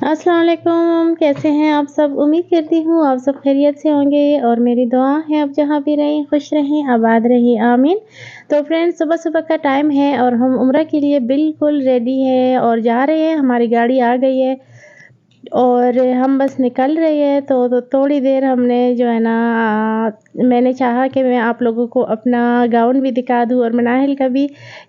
अस्सलाम वालेकुम, कैसे हैं आप सब? उम्मीद करती हूँ आप सब खैरियत से होंगे और मेरी दुआ है आप जहाँ भी रहें, खुश रहें, आबाद रहें, आमीन। तो फ्रेंड्स सुबह-सुबह का टाइम है और हम उम्रा के लिए बिल्कुल रेडी हैं और जा रहे हैं, हमारी गाड़ी आ गई है और हम बस निकल रहे हैं तो थोड़ी देर हमने जो है ना मैंने चाहा कि मैं आप लोगों को अपना गाउन भी दिखा दूँ और मनाहिल का भी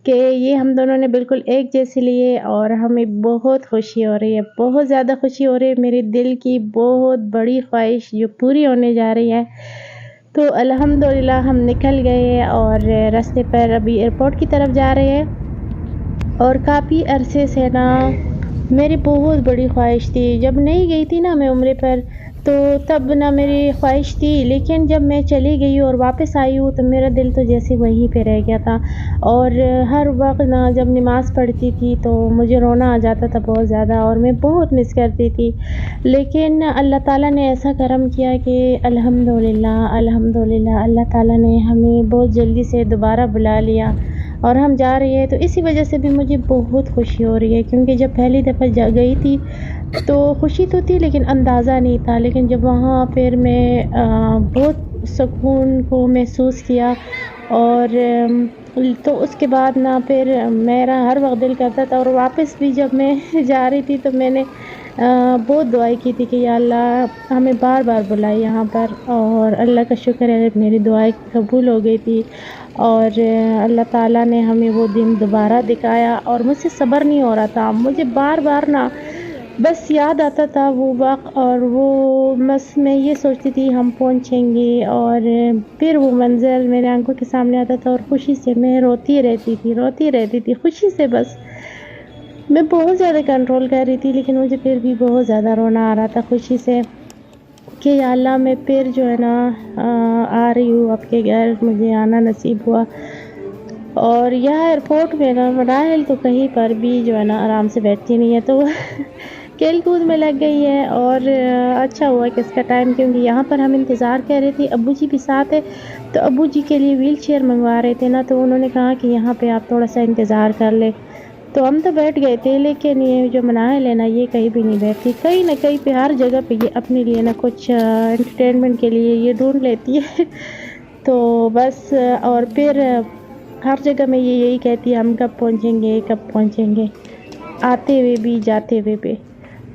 कि ये हम दोनों ने बिल्कुल एक जैसे लिए और हमें बहुत खुशी हो रही है, बहुत ज़्यादा खुशी हो रही है, मेरे दिल की बहुत बड़ी ख्वाहिश जो पूरी होने जा रही है। तो अल्हम्दुलिल्लाह हम निकल गए और रास्ते पर अभी एयरपोर्ट की तरफ जा रहे हैं और काफ़ी अरसे से ना मेरी बहुत बड़ी ख्वाहिश थी। जब नहीं गई थी ना मैं उम्रे पर, तो तब ना मेरी ख्वाहिश थी, लेकिन जब मैं चली गई और वापस आई हूँ तो मेरा दिल तो जैसे वहीं पे रह गया था और हर वक़्त ना जब नमाज़ पढ़ती थी तो मुझे रोना आ जाता था बहुत ज़्यादा और मैं बहुत मिस करती थी। लेकिन अल्लाह ताला ने ऐसा करम किया कि अल्हम्दुलिल्लाह, अल्हम्दुलिल्लाह अल्लाह ताला ने हमें बहुत जल्दी से दोबारा बुला लिया और हम जा रहे हैं। तो इसी वजह से भी मुझे बहुत खुशी हो रही है क्योंकि जब पहली दफ़ा गई थी तो खुशी तो थी लेकिन अंदाज़ा नहीं था। लेकिन जब वहाँ फिर मैं बहुत सुकून को महसूस किया और तो उसके बाद ना फिर मेरा हर वक़्त दिल करता था और वापस भी जब मैं जा रही थी तो मैंने बहुत दुआएँ की थी कि या अल्लाह हमें बार-बार बुलाए यहाँ पर और अल्लाह का शुक्र है मेरी दुआएँ कबूल हो गई थी और अल्लाह ताला ने हमें वो दिन दोबारा दिखाया और मुझसे सब्र नहीं हो रहा था। मुझे बार-बार ना बस याद आता था वो वक़्त और वो बस मैं ये सोचती थी हम पहुँचेंगे और फिर वो मंज़र मेरे आँखों के सामने आता था और खुशी से मैं रोती रहती थी खुशी से बस। मैं बहुत ज़्यादा कंट्रोल कर रही थी लेकिन मुझे फिर भी बहुत ज़्यादा रोना आ रहा था खुशी से कि या अल्लाह मैं फिर जो है ना आ रही हूँ आपके घर, मुझे आना नसीब हुआ। और यहाँ एयरपोर्ट में ना मनाहिल तो कहीं पर भी जो है ना आराम से बैठती नहीं है तो खेल-कूद में लग गई है और अच्छा हुआ कि इसका टाइम क्योंकि यहाँ पर हम इंतज़ार कर रहे थे, अब्बू जी भी साथ है, तो अब्बू जी के लिए व्हील चेयर मँगवा रहे थे ना, तो उन्होंने कहा कि यहाँ पे आप थोड़ा-सा इंतज़ार कर लें। तो हम तो बैठ गए थे लेकिन ये जो मनाहिल है ना ये कहीं भी नहीं बैठती, कहीं न कहीं पे हर जगह पे ये अपने लिए ना कुछ एंटरटेनमेंट के लिए ये ढूँढ लेती है। तो बस और फिर हर जगह में ये यही कहती है हम कब पहुँचेंगे, आते हुए भी जाते हुए भी।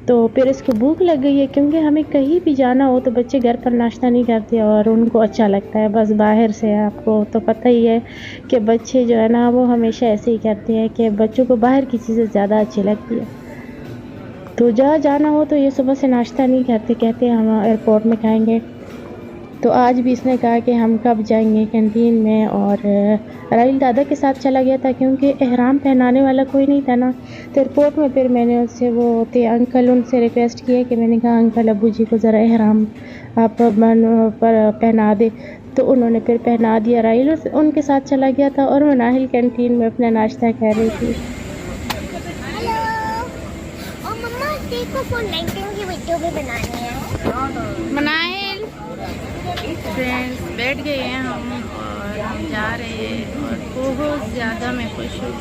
तो फिर इसको भूख लग गई है क्योंकि हमें कहीं भी जाना हो तो बच्चे घर पर नाश्ता नहीं करते और उनको अच्छा लगता है बस बाहर से। आपको तो पता ही है कि बच्चे जो है ना वो हमेशा ऐसे ही करते हैं कि बच्चों को बाहर की चीज़ें ज़्यादा अच्छी लगती है। तो जहाँ जाना हो तो ये सुबह से नाश्ता नहीं करते, कहते हैं हम एयरपोर्ट में खाएँगे। तो आज भी इसने कहा कि हम कब जाएंगे कैंटीन में और राइल दादा के साथ चला गया था क्योंकि एहराम पहनाने वाला कोई नहीं था ना। तो एयरपोर्ट में फिर मैंने उससे वो थे अंकल उनसे रिक्वेस्ट किया कि मैंने कहा अंकल अब्बू जी को ज़रा एहराम आप पर पहना दे, तो उन्होंने फिर पहना दिया। राइल उनके साथ चला गया था और मनाहिल कैंटीन में अपना नाश्ता कर रही थी। हेलो और मम्मा देखो फोन 19 की वीडियो भी बनानी है। मनाहिल फ्रेंड्स बैठ गए हैं हम और हम जा रहे हैं और बहुत ज़्यादा मैं खुश हूँ,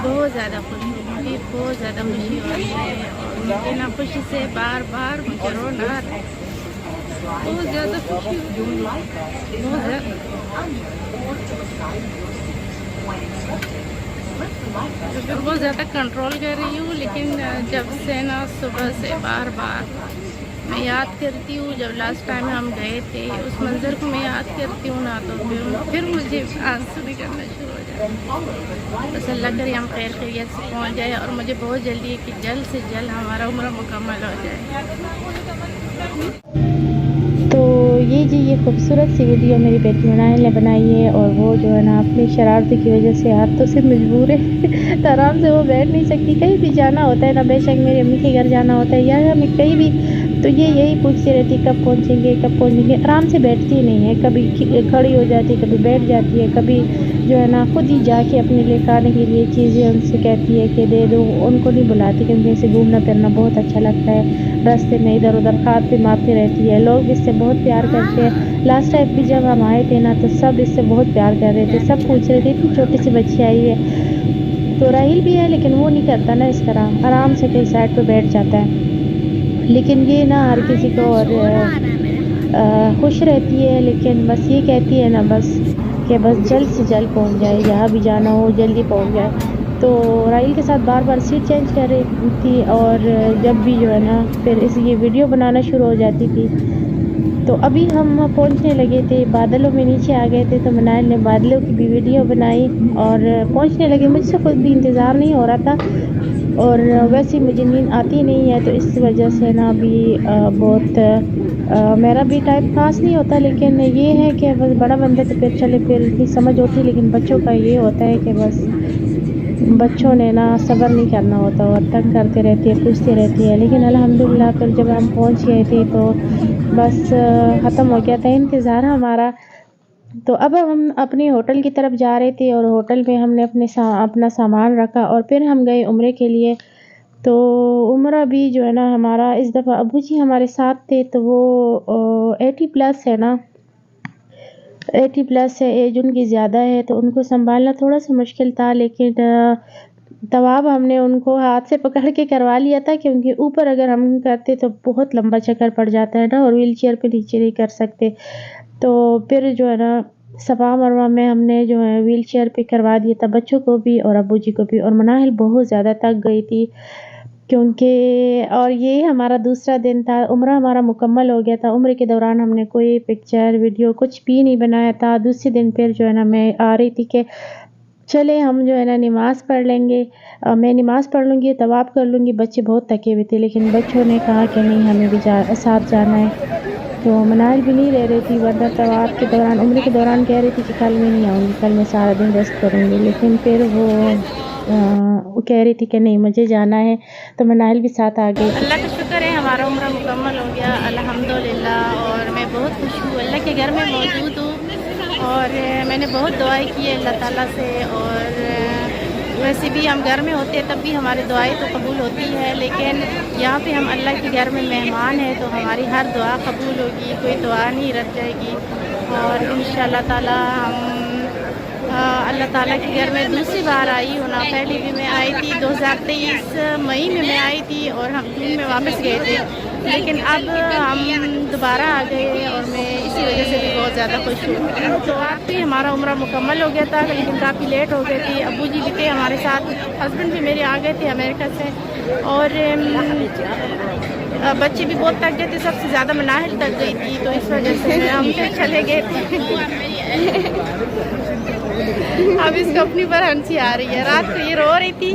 बहुत ज़्यादा खुश हूँ, मुझे बहुत ज़्यादा खुशी हो रही है और मुझे ना खुशी से बार बार मुझे रोना आ रहा है, बहुत ज़्यादा खुशी हूँ, बहुत ज़्यादा। तो फिर बहुत ज़्यादा कंट्रोल कर रही हूँ लेकिन जब से ना सुबह से बार बार मैं याद करती हूँ, जब लास्ट टाइम हम गए थे उस मंज़र को मैं याद करती हूँ ना तो फिर मुझे आंसू निकलना शुरू हो जाते हैं। बस अल्लाह करे हम खैर खैरियत से पहुँच जाए और मुझे बहुत जल्दी है कि जल्द से जल्द हमारा उम्र मुकम्मल हो जाए। तो ये खूबसूरत सी वीडियो मेरी बेटी मनाहिल ने बनाई है और वो जो है ना अपनी शरारती की वजह से हाथों से मजबूर है तो आराम से वो बैठ नहीं सकती। कहीं भी जाना होता है ना, बेशक मेरी अम्मी के घर जाना होता है या हमें कहीं भी, तो ये यही पूछती रहती कब पहुँचेंगे। आराम से बैठती नहीं है, कभी खड़ी हो जाती है, कभी बैठ जाती है, कभी जो है ना खुद ही जाके अपने लिए खाने के लिए चीज़ें उनसे कहती है कि दे दो। उनको नहीं बुलाती क्योंकि इसे घूमना फिरना बहुत अच्छा लगता है, रास्ते में इधर उधर खाते मारती रहती है। लोग इससे बहुत प्यार करते हैं। लास्ट टाइम भी जब हम आए थे ना तो सब इससे बहुत प्यार कर रहे थे, सब पूछ रहे थे इतनी छोटी सी बच्ची आई है تو راحیل بھی ہے لیکن وہ نہیں کرتا نا اس طرح، آرام سے کہیں سائڈ پہ بیٹھ جاتا ہے، لیکن یہ نا ہر کسی کو اور خوش رہتی ہے، لیکن بس یہ کہتی ہے نا بس کہ بس جلد سے جلد پہنچ جائے، جہاں بھی جانا ہو جلدی پہنچ جائے۔ تو راحیل کے ساتھ بار بار سیٹ چینج کر رہی تھی، اور جب بھی جو ہے نا پھر یہ ویڈیو بنانا شروع ہو جاتی تھی۔ تو ابھی ہم پہنچنے لگے تھے، بادلوں میں نیچے آ گئے تھے، تو منائل نے بادلوں کی بھی ویڈیو بنائی اور پہنچنے لگے۔ مجھ سے خود بھی انتظار نہیں ہو رہا تھا، اور ویسے مجھے نیند آتی نہیں ہے، تو اس وجہ سے نا ابھی بہت میرا بھی ٹائم پاس نہیں ہوتا، لیکن یہ ہے کہ بس بڑا بندہ تو پھر چلے پھر بھی سمجھ ہوتی، لیکن بچوں کا یہ ہوتا ہے کہ بس بچوں نے نا صبر نہیں کرنا ہوتا اور تنگ کرتے رہتی ہے، پوچھتے رہتی ہے۔ لیکن الحمدللہ پھر جب ہم پہنچ گئے تھے تو بس ختم ہو گیا تھا انتظار ہمارا۔ تو اب ہم اپنے ہوٹل کی طرف جا رہے تھے، اور ہوٹل میں ہم نے اپنا سامان رکھا، اور پھر ہم گئے عمرے کے لیے۔ تو عمرہ بھی جو ہے نا ہمارا اس دفعہ ابو جی ہمارے ساتھ تھے، تو وہ 80+ ہے نا، 80+ ہے، ایج ان کی زیادہ ہے، تو ان کو سنبھالنا تھوڑا سا مشکل تھا، لیکن طواف ہم نے ان کو ہاتھ سے پکڑ کے کروا لیا تھا، کیونکہ اوپر اگر ہم کرتے تو بہت لمبا چکر پڑ جاتا ہے نا، اور ویل چیئر پہ نیچے نہیں کر سکتے۔ تو پھر جو ہے نا صفا مروہ میں ہم نے جو ہے ویل چیئر پہ کروا دیا تھا، بچوں کو بھی اور ابو جی کو بھی، اور مناہل بہت زیادہ تک گئی تھی کیونکہ، اور یہ ہمارا دوسرا دن تھا، عمرہ ہمارا مکمل ہو گیا تھا۔ عمرے کے دوران ہم نے کوئی پکچر ویڈیو کچھ بھی نہیں بنایا تھا۔ دوسرے دن پھر جو ہے نا میں آ رہی تھی کہ چلے ہم جو ہے نا نماز پڑھ لیں گے، میں نماز پڑھ لوں گی، طواف کر لوں گی۔ بچے بہت تھکے ہوئے تھے، لیکن بچوں نے کہا کہ نہیں ہمیں بھی ساتھ جانا ہے، تو منال بھی نہیں رہ رہی تھی، ورنہ طواف کے دوران عمرے کے دوران کہہ رہی تھی کہ کل میں نہیں آؤں گی، کل میں سارا دن ریسٹ کروں گی، لیکن پھر وہ کہہ رہی تھی کہ نہیں مجھے جانا ہے، تو منال بھی ساتھ آ گئی۔ اللہ کا شکر ہے ہمارا عمرہ مکمل ہو گیا الحمدللہ، اور میں بہت خوش ہوں، اللہ کے گھر میں موجود ہوں، اور میں نے بہت دعائیں کی ہے اللہ تعالیٰ سے، اور ویسے بھی ہم گھر میں ہوتے ہیں تب بھی ہماری دعائیں تو قبول ہوتی ہے، لیکن یہاں پہ ہم اللہ کے گھر میں مہمان ہیں، تو ہماری ہر دعا قبول ہوگی، کوئی دعا نہیں رہ جائے گی، اور انشاءاللہ تعالیٰ ہم اللہ تعالیٰ کے گھر میں دوسری بار آئی ہوں نا، پہلی بھی میں آئی تھی 2023 مئی میں آئی تھی، اور ہم جون میں واپس گئے تھے، لیکن اب ہم دوبارہ آ گئے، اور میں اسی وجہ سے بھی بہت زیادہ خوش ہوں۔ تو آپ بھی ہمارا عمرہ مکمل ہو گیا تھا، لیکن کافی لیٹ ہو گئی تھی، ابو جی بھی تھے ہمارے ساتھ، ہسبینڈ بھی میرے آ گئے تھے امریکہ سے، اور بچے بھی بہت تک گئے تھے، سب سے زیادہ مناہل تک گئی تھی، تو اس وجہ سے ہم پھر چلے گئے تھے۔ اب اس کو اپنی پر ہنسی آ رہی ہے، رات کو یہ رو رہی تھی،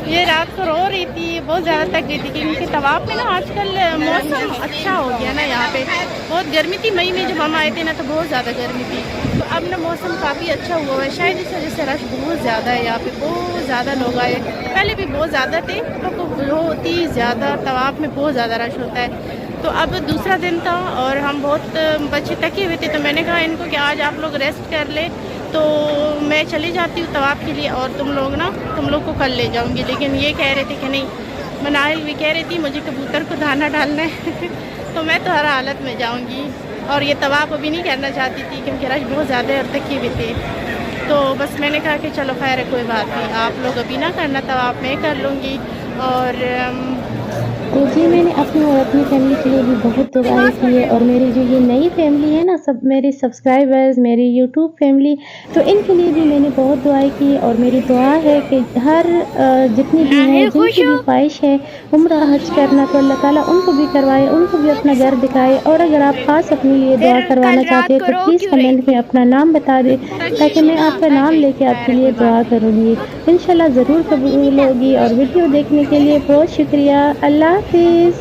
یہ رات کو رو رہی تھی، بہت زیادہ تک گئی تھی، کیونکہ طواف میں نا آج کل موسم اچھا ہو گیا نا، یہاں پہ بہت گرمی تھی، مئی میں جب ہم آئے تھے نا تو بہت زیادہ گرمی تھی، تو اب نا موسم کافی اچھا ہوا ہے، شاید اس وجہ سے رش بہت زیادہ ہے، یہاں پہ بہت زیادہ لوگ آئے، پہلے بھی بہت زیادہ تھے، تو بہت ہی زیادہ طواف میں بہت زیادہ رش ہوتا ہے۔ تو اب دوسرا دن تھا، اور ہم بہت بچے تھکے ہوئے تھے، تو میں نے کہا ان کو کہ آج آپ لوگ ریسٹ کر لیں، تو میں چلی جاتی ہوں طواف کے لیے، اور تم لوگ کو کل لے جاؤں گی، لیکن یہ کہہ رہے تھے کہ نہیں، مناہل بھی کہہ رہی تھی مجھے کبوتر کو دانا ڈالنا ہے تو میں تو ہر حالت میں جاؤں گی، اور یہ طواف ابھی نہیں کرنا چاہتی تھی کیونکہ رش بہت زیادہ ہے اور تھکے ہوئے تھے، تو بس میں نے کہا کہ چلو خیر ہے، کوئی بات نہیں، آپ لوگ ابھی نہ کرنا طواف، میں کر لوں گی۔ اور تو جی میں نے اپنی اور اپنی فیملی کے لیے بھی بہت دعائیں کی ہے، اور میری جو یہ نئی فیملی ہے نا، سب میرے سبسکرائبرز، میری یوٹیوب فیملی، تو ان کے لیے بھی میں نے بہت دعائیں کی، اور میری دعا ہے کہ ہر جتنی بھی ہیں جن کی بھی خواہش ہے عمرہ حج کرنا، تو اللہ تعالیٰ ان کو بھی کروائے، ان کو بھی اپنا گھر دکھائے، اور اگر آپ خاص اپنے لیے دعا کروانا چاہتے ہیں تو پلیز کمنٹ میں اپنا نام بتا دیں، تاکہ میں آپ کا نام لے کے آپ کے لیے دعا کروں گی، انشاءاللہ ضرور قبول ہوگی۔ اور ویڈیو دیکھنے کے لیے بہت شکریہ، اللہ حافظ۔